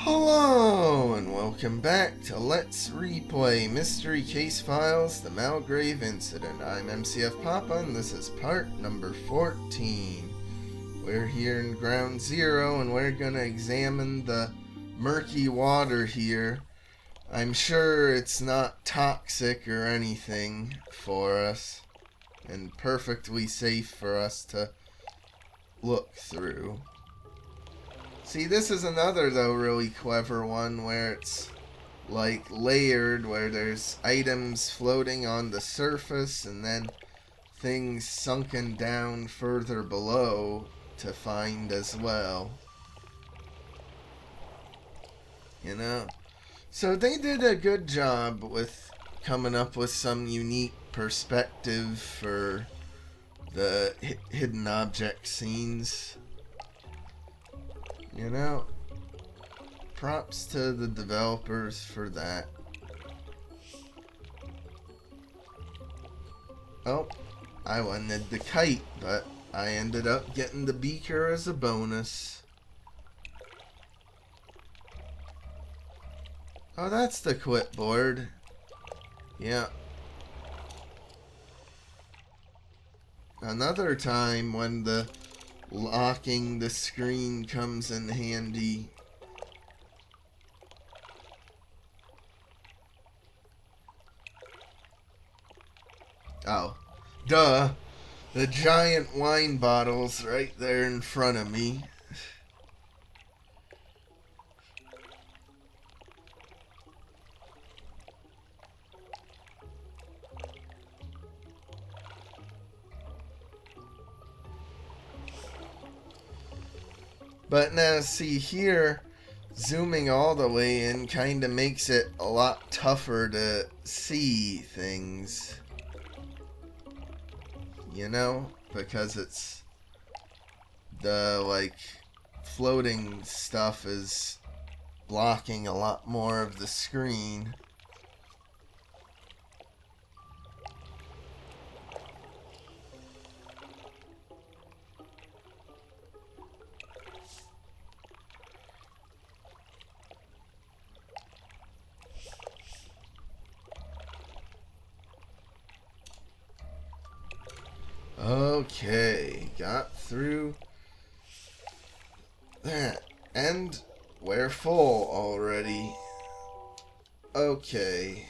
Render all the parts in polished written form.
Hello and welcome back to Let's Replay Mystery Case Files, the Malgrave Incident. I'm MCFPapa and this is part number 14. We're here in Ground Zero and we're gonna examine the murky water here. I'm sure it's not toxic or anything for us and perfectly safe for us to look through. See, this is another, though, really clever one where it's, like, layered, where there's items floating on the surface and then things sunken down further below to find as well. You know? So they did a good job with coming up with some unique perspective for the hidden object scenes. You know, props to the developers for that. Oh, I wanted the kite, but I ended up getting the beaker as a bonus. Oh, that's the clipboard. Yeah. Another time when the locking the screen comes in handy. Oh, duh. The giant wine bottle's right there in front of me. But now, see here, zooming all the way in kind of makes it a lot tougher to see things. You know? Because it's the, like, floating stuff is blocking a lot more of the screen. Okay, got through that. And we're full already. Okay.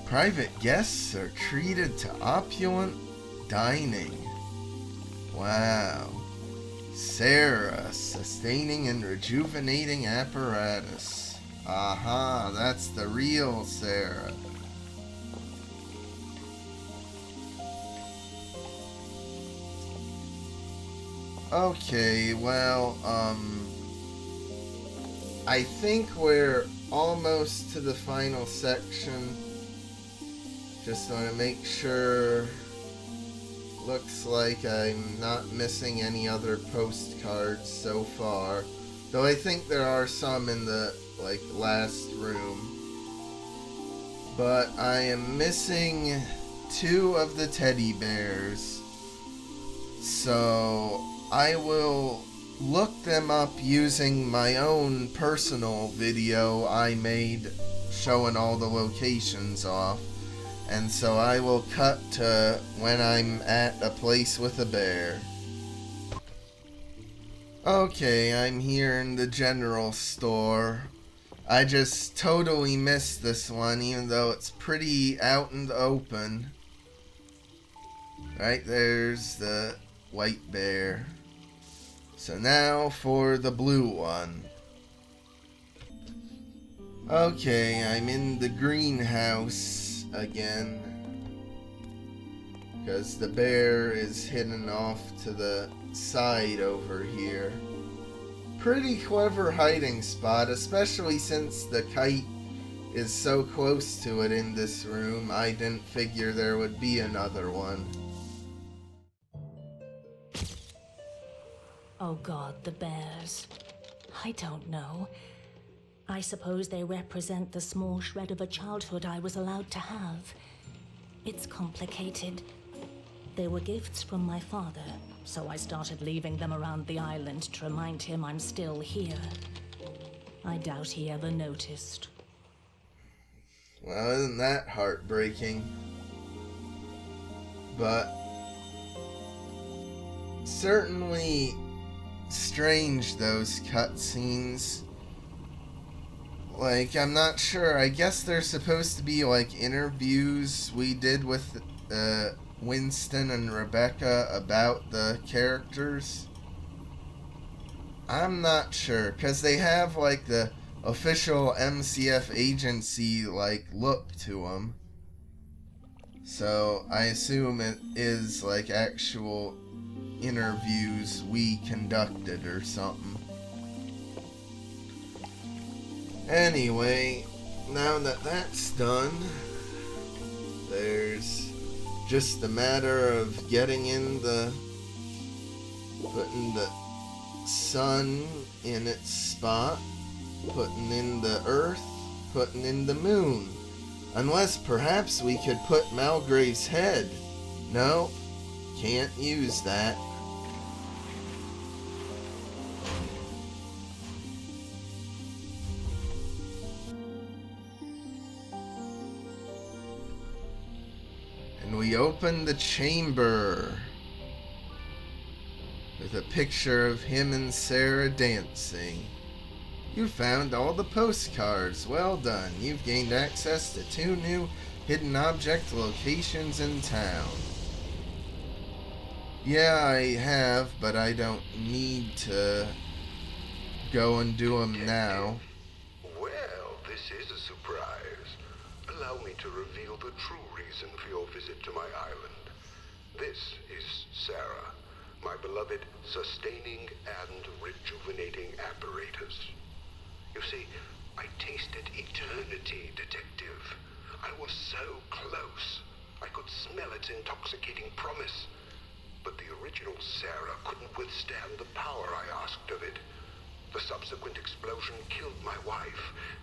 Private guests are treated to opulent dining. Wow. Sarah, sustaining and rejuvenating apparatus. Aha, that's the real Sarah. Okay, well, I think we're almost to the final section. Just want to make sure. Looks like I'm not missing any other postcards so far. Though I think there are some in the, like, last room. But I am missing 2 of the teddy bears. So I will look them up using my own personal video I made showing all the locations off. And so I will cut to when I'm at a place with a bear. Okay, I'm here in the general store. I just totally missed this one, even though it's pretty out in the open. Right there's the white bear. So now for the blue one. Okay, I'm in the greenhouse again, because the bear is hidden off to the side over here. Pretty clever hiding spot, especially since the kite is so close to it in this room. I didn't figure there would be another one. Oh God, the bears. I don't know. I suppose they represent the small shred of a childhood I was allowed to have. It's complicated. They were gifts from my father, so I started leaving them around the island to remind him I'm still here. I doubt he ever noticed. Well, isn't that heartbreaking? But certainly strange, those cutscenes. Like, I'm not sure. I guess they're supposed to be like interviews we did with Winston and Rebecca about the characters. I'm not sure, because they have like the official MCF agency like look to them. So I assume it is like actual interviews we conducted or something. Anyway, now that that's done, there's just a matter of getting in putting the sun in its spot, putting in the earth, putting in the moon. Unless perhaps we could put Malgrave's head. No, can't use that. And we open the chamber with a picture of him and Sarah dancing. You found all the postcards. Well done. You've gained access to 2 new hidden object locations in town. Yeah, I have, but I don't need to go and do them now. Well, this is a surprise. Allow me to reveal the true reason for your visit to my island. This is Sarah, my beloved sustaining and rejuvenating apparatus. You see, I tasted eternity, Detective. I was so close. I could smell its intoxicating promise. But the original Sarah couldn't withstand the power I asked of it. The subsequent explosion killed my wife,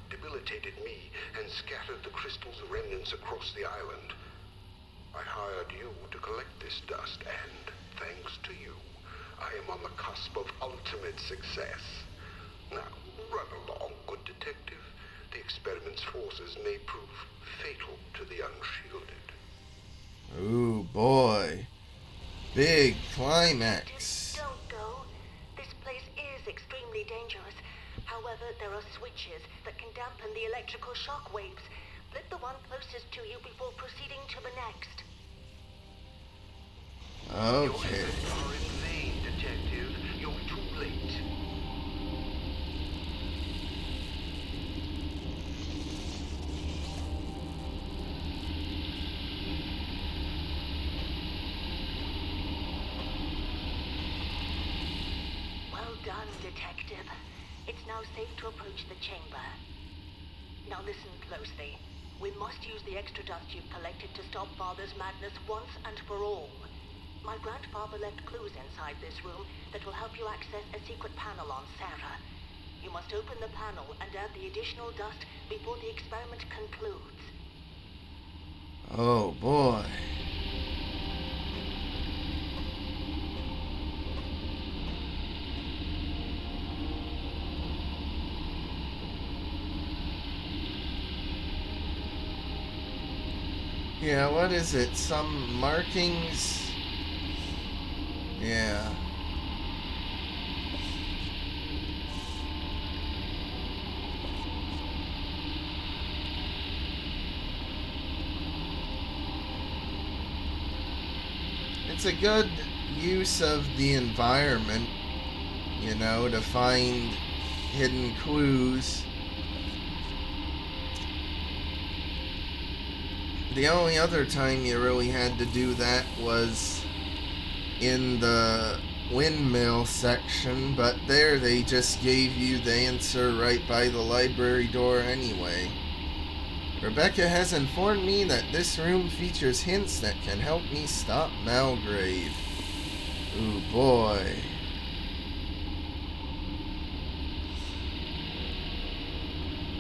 debilitated me, and scattered the crystal's remnants across the island. I hired you to collect this dust, and thanks to you, I am on the cusp of ultimate success. Now, run along, good detective. The experiment's forces may prove fatal to the unshielded. Ooh, boy. Big climax. Don't go. This place is extremely dangerous. However, there are switches that can dampen the electrical shock waves. Flip the one closest to you before proceeding to the next. Okay. Your efforts are in vain, Detective. You're too late. Well done, Detective. It's now safe to approach the chamber. Now listen closely. We must use the extra dust you've collected to stop Father's madness once and for all. My grandfather left clues inside this room that will help you access a secret panel on Sarah. You must open the panel and add the additional dust before the experiment concludes. Oh, boy. Yeah, what is it? Some markings? Yeah. It's a good use of the environment, you know, to find hidden clues. The only other time you really had to do that was in the windmill section, but there they just gave you the answer right by the library door anyway. Rebecca has informed me that this room features hints that can help me stop Malgrave. Ooh, boy.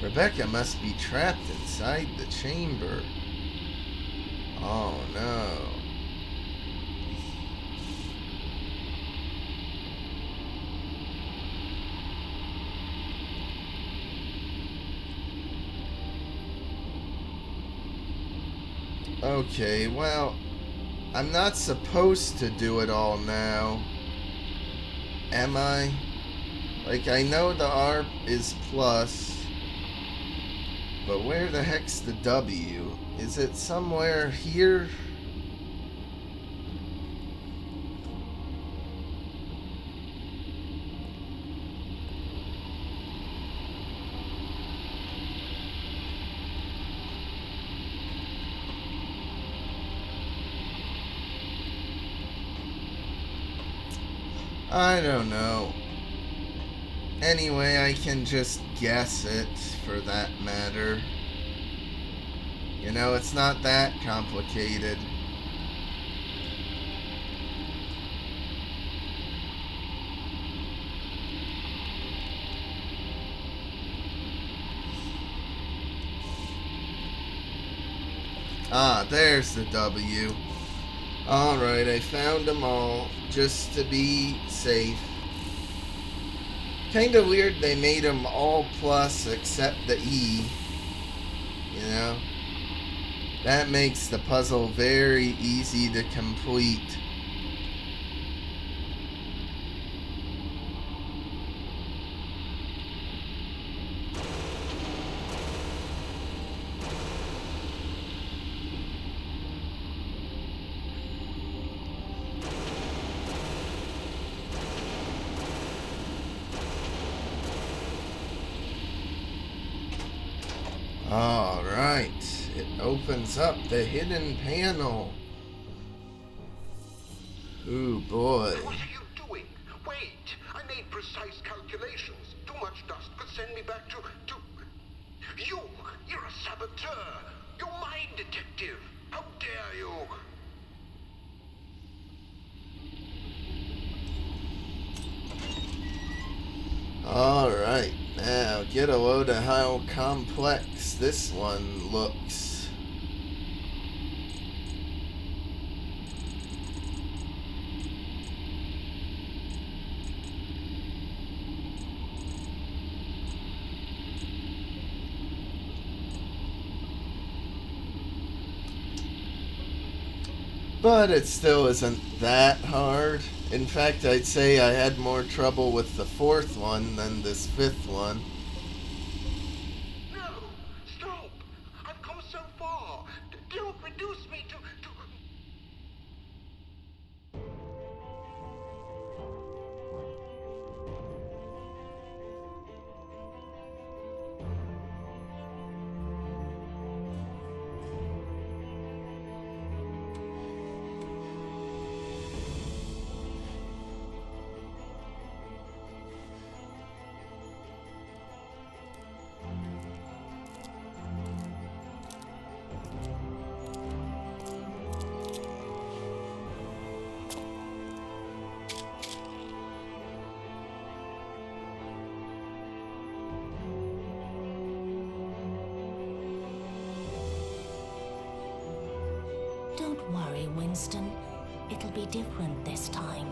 Rebecca must be trapped inside the chamber. Oh no. Okay, well, I'm not supposed to do it all now. Am I? Like, I know the R is plus, but where the heck's the W? Is it somewhere here? I don't know. Anyway, I can just guess it, for that matter. You know, it's not that complicated. Ah, there's the W. Alright, I found them all, just to be safe. Kinda weird they made them all plus except the E. You know? That makes the puzzle very easy to complete. Alright, it opens up the hidden panel. Ooh boy. What are you doing? Wait! I made precise calculations. Too much dust could send me back to... You're a saboteur! You're my detective! How dare you! Alright, now get a load of how complex this one looks. But it still isn't that hard. In fact, I'd say I had more trouble with the fourth one than this fifth one. No! Stop! I've come so far! Don't reduce me to... Don't worry, Winston. It'll be different this time.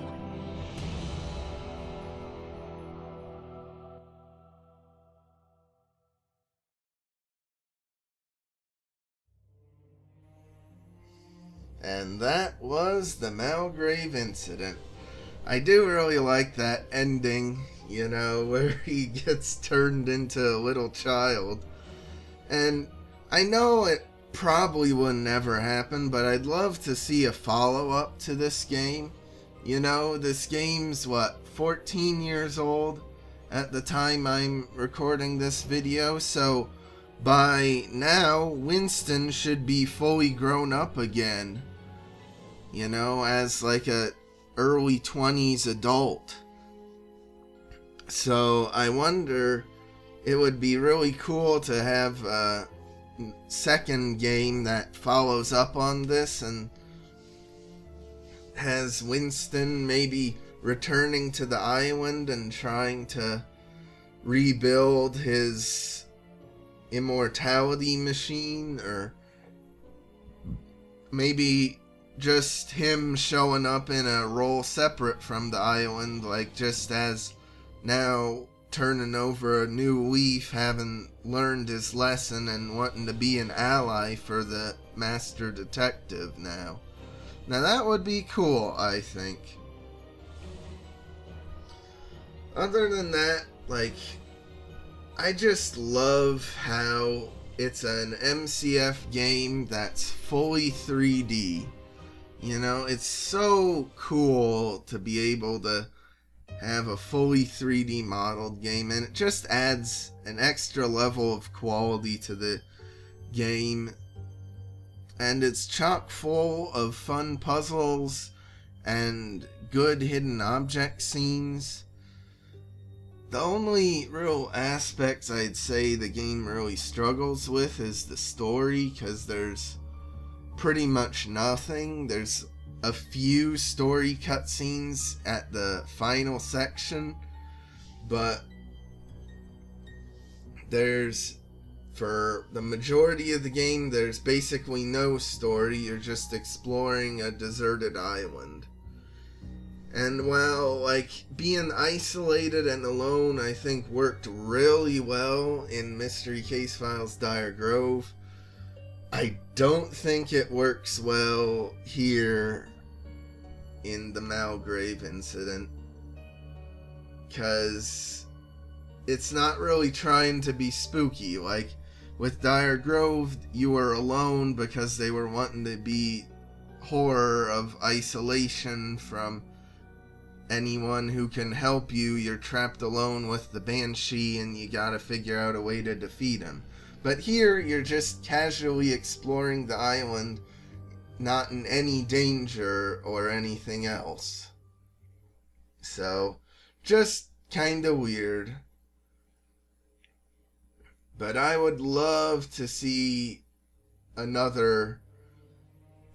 And that was the Malgrave incident. I do really like that ending, you know, where he gets turned into a little child. And I know it probably will never happen, but I'd love to see a follow-up to this game. You know, this game's, 14 years old at the time I'm recording this video, so by now, Winston should be fully grown up again. You know, as like a early 20s adult. So I wonder, it would be really cool to have a second game that follows up on this and has Winston maybe returning to the island and trying to rebuild his immortality machine, or maybe just him showing up in a role separate from the island, like just as now turning over a new leaf, having learned his lesson and wanting to be an ally for the master detective now. Now that would be cool, I think. Other than that, like, I just love how it's an MCF game that's fully 3D. You know, it's so cool to be able to have a fully 3D modeled game, and it just adds an extra level of quality to the game. And it's chock full of fun puzzles and good hidden object scenes. The only real aspects I'd say the game really struggles with is the story, because there's pretty much nothing. There's a few story cutscenes at the final section, but for the majority of the game, there's basically no story. You're just exploring a deserted island. And while, like, being isolated and alone, I think worked really well in Mystery Case Files Dire Grove, I don't think it works well here in the Malgrave incident, because it's not really trying to be spooky. Like, with Dire Grove, you were alone because they were wanting to be horror of isolation from anyone who can help you. You're trapped alone with the Banshee and you gotta figure out a way to defeat him. But here, you're just casually exploring the island, not in any danger or anything else. So, just kinda weird. But I would love to see another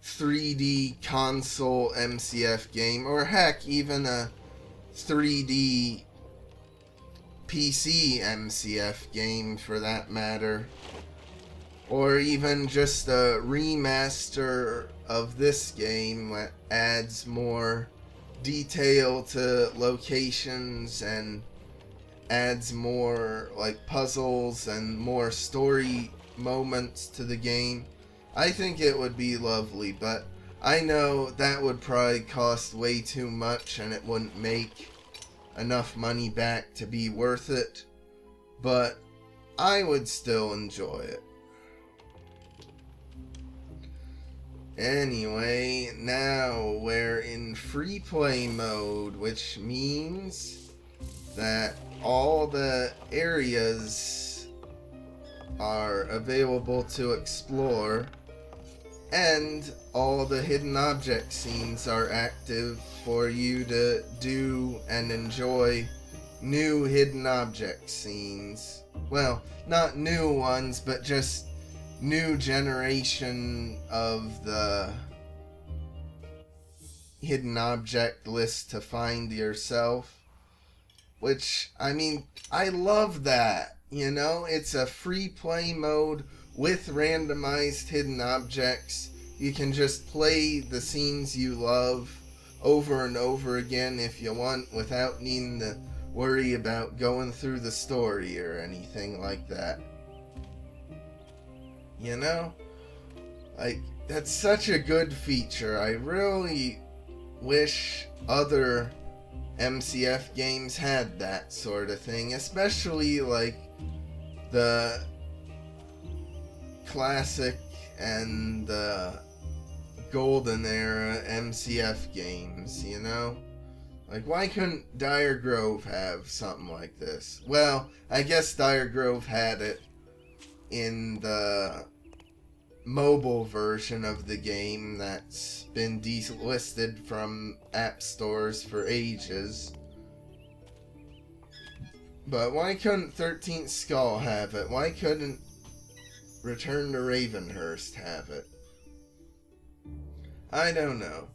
3D console MCF game, or heck, even a 3D PC MCF game for that matter. Or even just a remaster of this game that adds more detail to locations and adds more like puzzles and more story moments to the game. I think it would be lovely, but I know that would probably cost way too much and it wouldn't make enough money back to be worth it, but I would still enjoy it. Anyway, now we're in free play mode, which means that all the areas are available to explore, and all the hidden object scenes are active for you to do and enjoy new hidden object scenes. Well, not new ones, but just new generation of the hidden object list to find yourself. Which, I mean, I love that. You know, it's a free play mode with randomized hidden objects. You can just play the scenes you love over and over again if you want, without needing to worry about going through the story or anything like that. You know? Like, that's such a good feature. I really wish other MCF games had that sort of thing, especially like the classic and the golden era MCF games, you know? Like, why couldn't Dire Grove have something like this? Well, I guess Dire Grove had it in the mobile version of the game that's been delisted from app stores for ages. But why couldn't 13th Skull have it? Why couldn't Return to Ravenhurst have it? I don't know.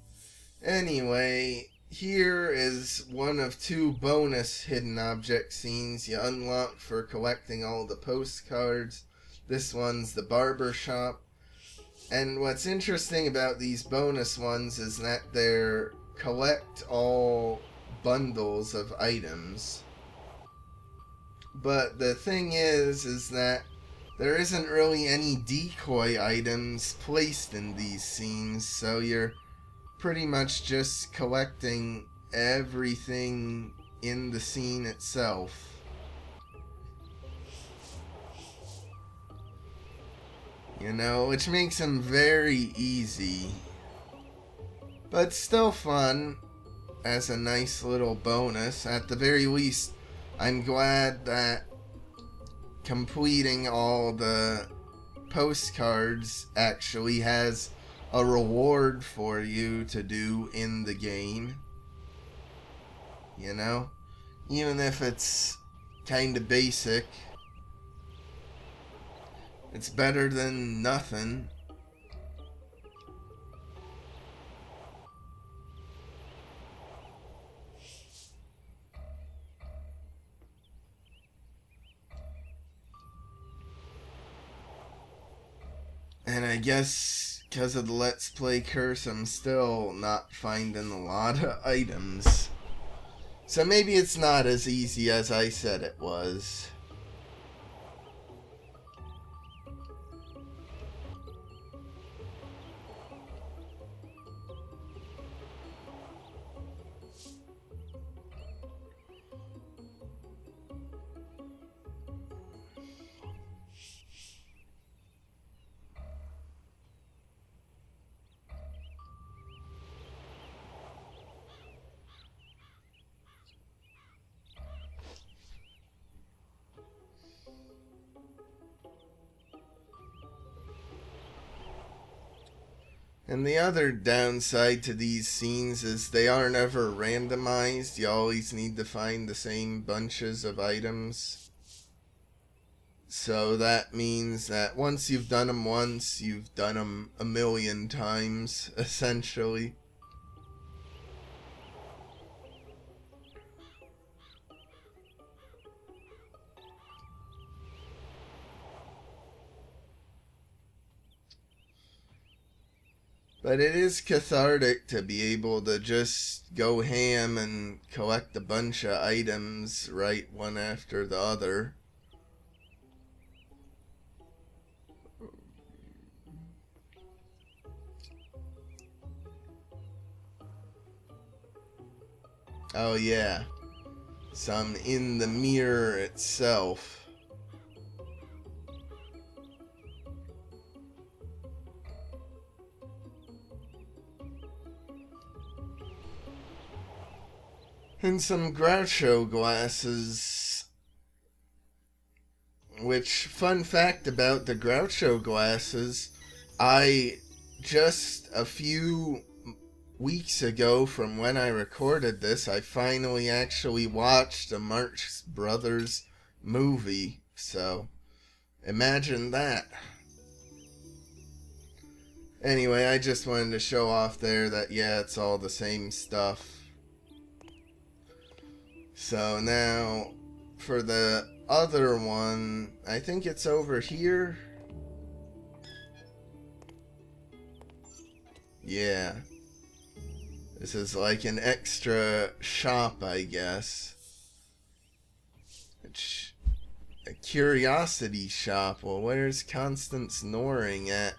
Anyway, here is one of two bonus hidden object scenes you unlock for collecting all the postcards. This one's the barber shop. And what's interesting about these bonus ones is that they're collect all bundles of items. But the thing is that there isn't really any decoy items placed in these scenes, so you're pretty much just collecting everything in the scene itself. You know, which makes them very easy. But still fun as a nice little bonus. At the very least, I'm glad that completing all the postcards actually has a reward for you to do in the game. You know? Even if it's kinda basic. It's better than nothing. And I guess because of the Let's Play curse, I'm still not finding a lot of items. So maybe it's not as easy as I said it was. And the other downside to these scenes is they aren't ever randomized. You always need to find the same bunches of items. So that means that once you've done them once, you've done them a million times, essentially. But it is cathartic to be able to just go ham and collect a bunch of items right one after the other. Oh yeah, some in the mirror itself. And some Groucho glasses. Which, fun fact about the Groucho glasses, I just a few weeks ago from when I recorded this, I finally actually watched a Marx Brothers movie. So, imagine that. Anyway, I just wanted to show off there that, yeah, it's all the same stuff. So now, for the other one, I think it's over here. Yeah. This is like an extra shop, I guess. It's a curiosity shop. Well, where's Constance Noring at?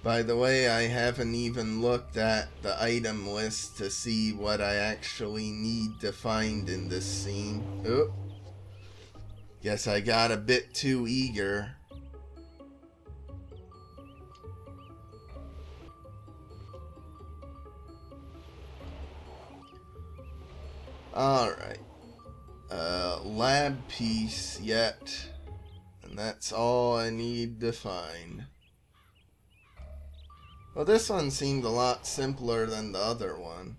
By the way, I haven't even looked at the item list to see what I actually need to find in this scene. Oop. Guess I got a bit too eager. Alright. Lab piece yet. And that's all I need to find. Well, this one seemed a lot simpler than the other one.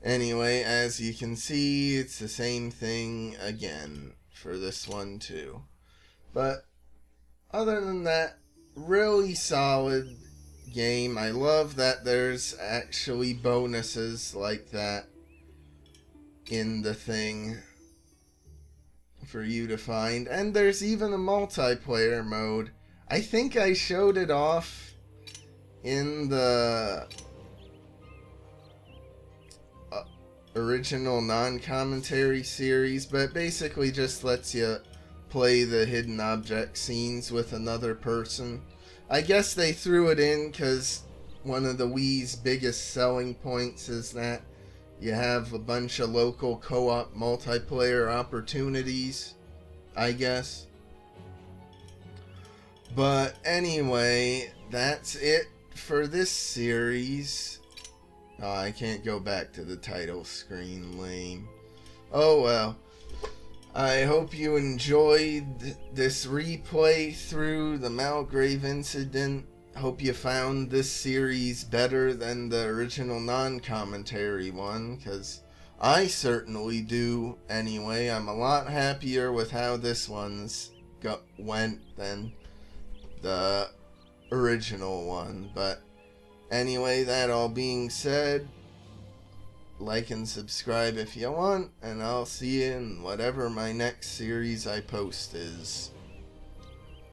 Anyway, as you can see, it's the same thing again for this one too. But other than that, really solid game. I love that there's actually bonuses like that in the thing for you to find. And there's even a multiplayer mode. I think I showed it off in the original non-commentary series, but it basically just lets you play the hidden object scenes with another person. I guess they threw it in because one of the Wii's biggest selling points is that you have a bunch of local co-op multiplayer opportunities, I guess. But anyway, that's it for this series. Oh, I can't go back to the title screen, lame. Oh well. I hope you enjoyed this replay through the Malgrave incident. Hope you found this series better than the original non-commentary one, because I certainly do anyway. I'm a lot happier with how this one's went than the original one. But anyway, that all being said, like and subscribe if you want, and I'll see you in whatever my next series I post is.